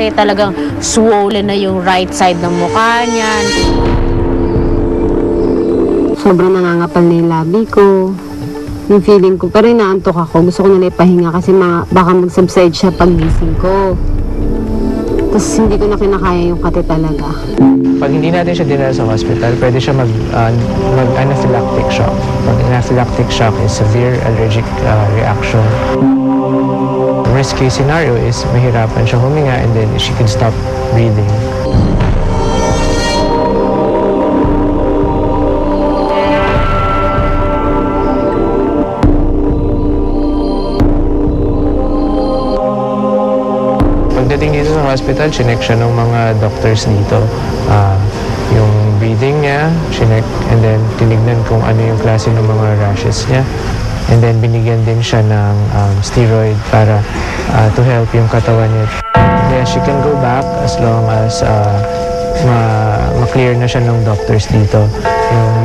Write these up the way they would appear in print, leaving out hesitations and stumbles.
kasi talagang swollen na yung right side ng mukha niya. Sobrang nangangapal na yung labi ko. Yung feeling ko, pero inaantok ako. Gusto ko na ipahinga kasi baka mag-subside siya pag gising ko. Tapos hindi ko na kinakaya yung kate talaga. Pag hindi natin siya dinala sa hospital, pwede siya mag-anaphylactic shock. Pag anaphylactic shock is severe allergic reaction. Worst case scenario is mahirapan siya huminga and then she can stop breathing. Pagdating dito sa hospital, chinek siya ng mga doctors dito. Yung breathing niya, chinek, and then tinignan kung ano yung klase ng mga rashes niya. And then binigyan din siya ng steroid para to help yung katawan niya. Yeah, she can go back as long as ma-clear na siya ng doctors dito.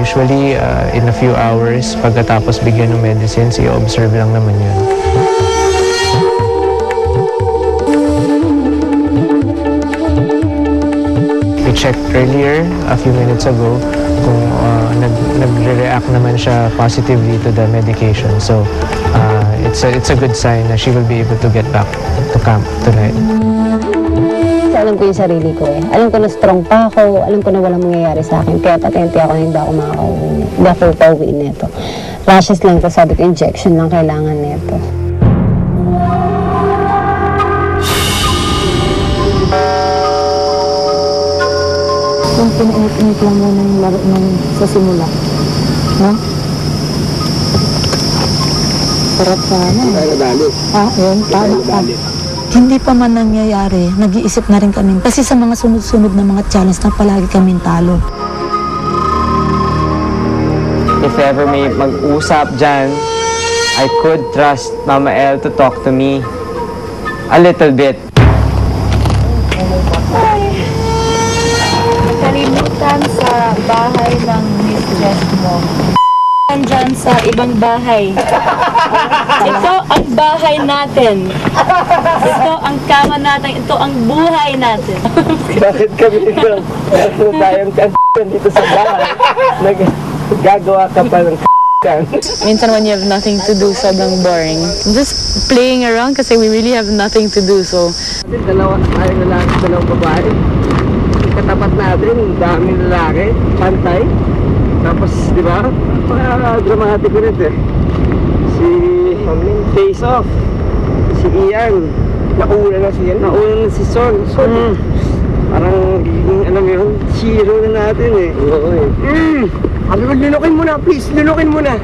Usually, in a few hours, pagkatapos bigyan ng medicines, i-observe lang naman yun. We checked earlier, a few minutes ago, kung nagre-react naman siya positively to the medication. So, it's a good sign na she will be able to get back to camp tonight. Alam ko yung sarili ko eh. Alam ko na strong pa ako. Alam ko na walang mangyayari sa akin. Kaya patente ako na hindi ako makakauwi. Hindi ako pauwi nito. Rashes lang to. Sabi ko, injection lang kailangan nito. Yung pinainit-init lang muna yung laro nung sa simula. No? Sarap sana. Yun. Tama. Hindi pa man nangyayari, nag-iisip na rin kami. Kasi sa mga sunod-sunod na mga challenge na palagi kaming talo. If ever may mag-usap dyan, I could trust Mama El to talk to me a little bit. Kalimutan sa bahay ng mistress mo. Dyan sa ibang bahay. Ito ang bahay natin. Ito ang kama natin. Ito ang buhay natin. Bakit kami ito? Bakit tayong dito sa bahay? Nagagawa ka pa ng Minsan when you have nothing to do, sobrang boring. Just playing around kasi we really have nothing to do. So, dalawang babae. Katapat natin, daming lalaki, pantay. Tapos, di ba? Dramatic ulit eh. Si Face Off. Si Ian. Nauna na si Ian. Nauna na si Son. Parang, alam mo yun, zero na natin eh. Oo eh. Lunukin mo na, please. Lunukin mo na.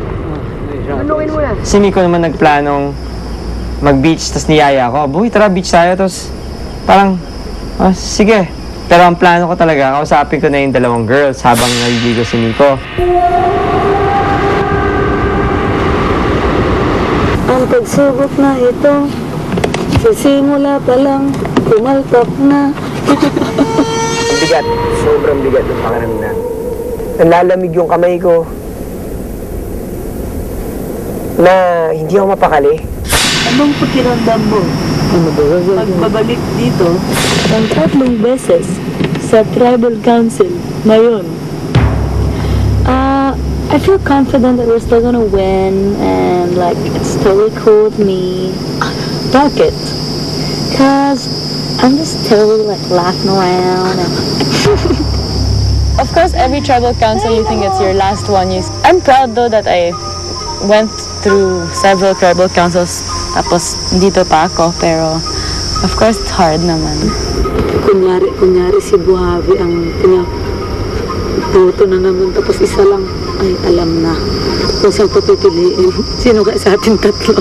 Lunukin mo na. Si Nico naman nagplanong mag-beach, tapos niyaya ko. Boy, tara, beach tayo. Tapos, parang, sige. Pero ang plano ko talaga, kausapin ko na yung dalawang girls habang naliligo si Nico. Ang pagsubok na ito, sa simula pa lang, kumalpak na. Bigat. Sobrang bigat ng pakiramdam. Nalalamig yung kamay ko. Na hindi ako mapakali. Anong pakiramdam mo? Magbabalik dito ng 3 beses sa Tribal Council ngayon. I feel confident that we're still gonna win and like it's totally cool with me. Bakit? Cause I'm just totally like laughing around and of course every tribal council you think it's your last one. I'm proud though that I went through several tribal councils tapos dito pa ako pero of course it's hard naman. Kunyari si Buhavi ang pinaboto na naman tapos isa lang ay alam na kung saan ko pipiliin. Sino ka sa ating tatlo?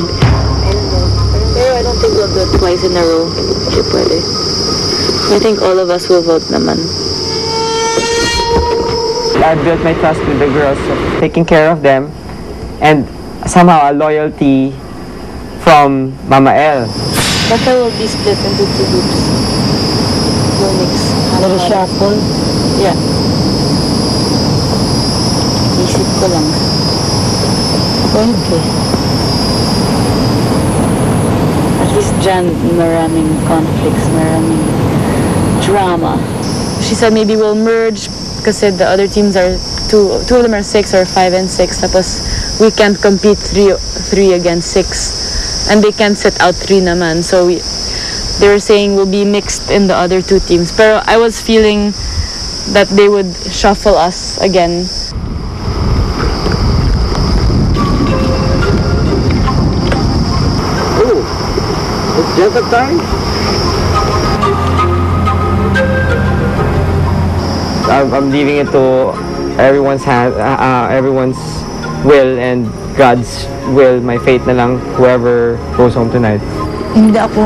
Pero I don't think we'll do it twice in a row. Hindi pwede. I think all of us will vote naman. I built my trust with the girls, taking care of them, and somehow a loyalty from Mama El. Baka will be split into 2 groups. We'll mix. Reshuffle? Yeah. Isip ko lang. Okay. At least dyan, maraming conflicts, maraming drama. She said maybe we'll merge kasi the other teams are two of them are 6 or 5 and 6. Tapos we can't compete 3 against 6. And they can't set out 3 naman. So they were saying we'll be mixed in the other 2 teams. Pero I was feeling that they would shuffle us again. Oh, it's Delta time? I'm leaving it to everyone's will and God's will. My fate na lang, whoever goes home tonight. Hindi ako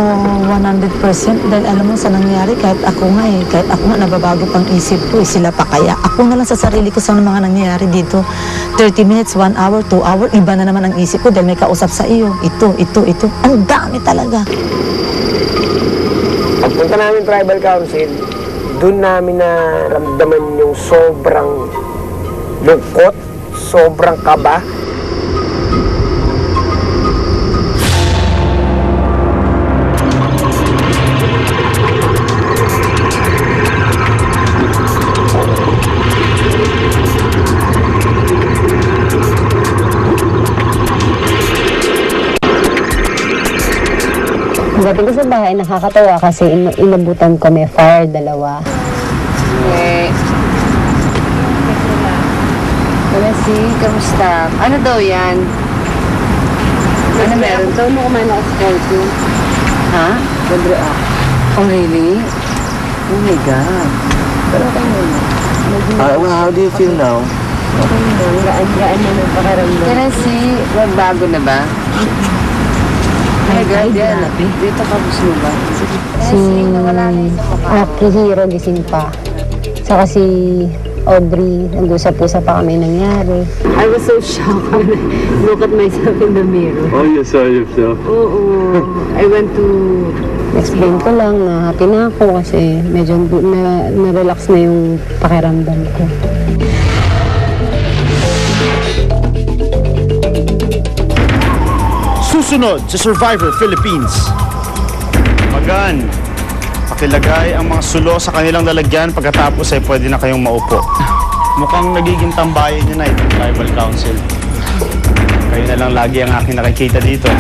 100% dahil alam mo sa nangyari, kahit ako nga nababago pang isip ko, sila pa kaya. Ako na lang sa sarili ko sa mga nangyayari dito. 30 minutes, 1 hour, 2 hour, iba na naman ang isip ko dahil may kausap sa iyo. Ito. Ang dami talaga. Pagpunta namin Tribal Council, doon namin naramdaman yung sobrang lungkot, sobrang kaba. Pagdating ko sa bahay, nakakatawa kasi inabutan ko may fire, 2. Si, kamusta? Ano daw yan? Ano meron? Daw mo kumain ako sa Scorpio. Ha? Libre ako. Oh, really? Oh my God. Pero okay mo. How do you feel now? Okay mo. Gaan na ng pakaramdam. Kaya si, bago na ba? Ay, God, yan. Dito ka gusto mo ba? Si Aki Hiro gising pa. Saka si Audrey, nag-usap-usap pa kami nangyari. I was so shocked when I look at myself in the mirror. Oh, you saw yourself? Oo. I went to explain ko lang na happy na ako kasi medyo na-relax na yung pakiramdam ko. Susunod sa Survivor Philippines. Magan, pakilagay ang mga sulo sa kanilang lalagyan pagkatapos ay pwede na kayong maupo. Mukhang nagiging tambayan nyo na itong Tribal Council. Kayo na lang lagi ang aking nakikita dito.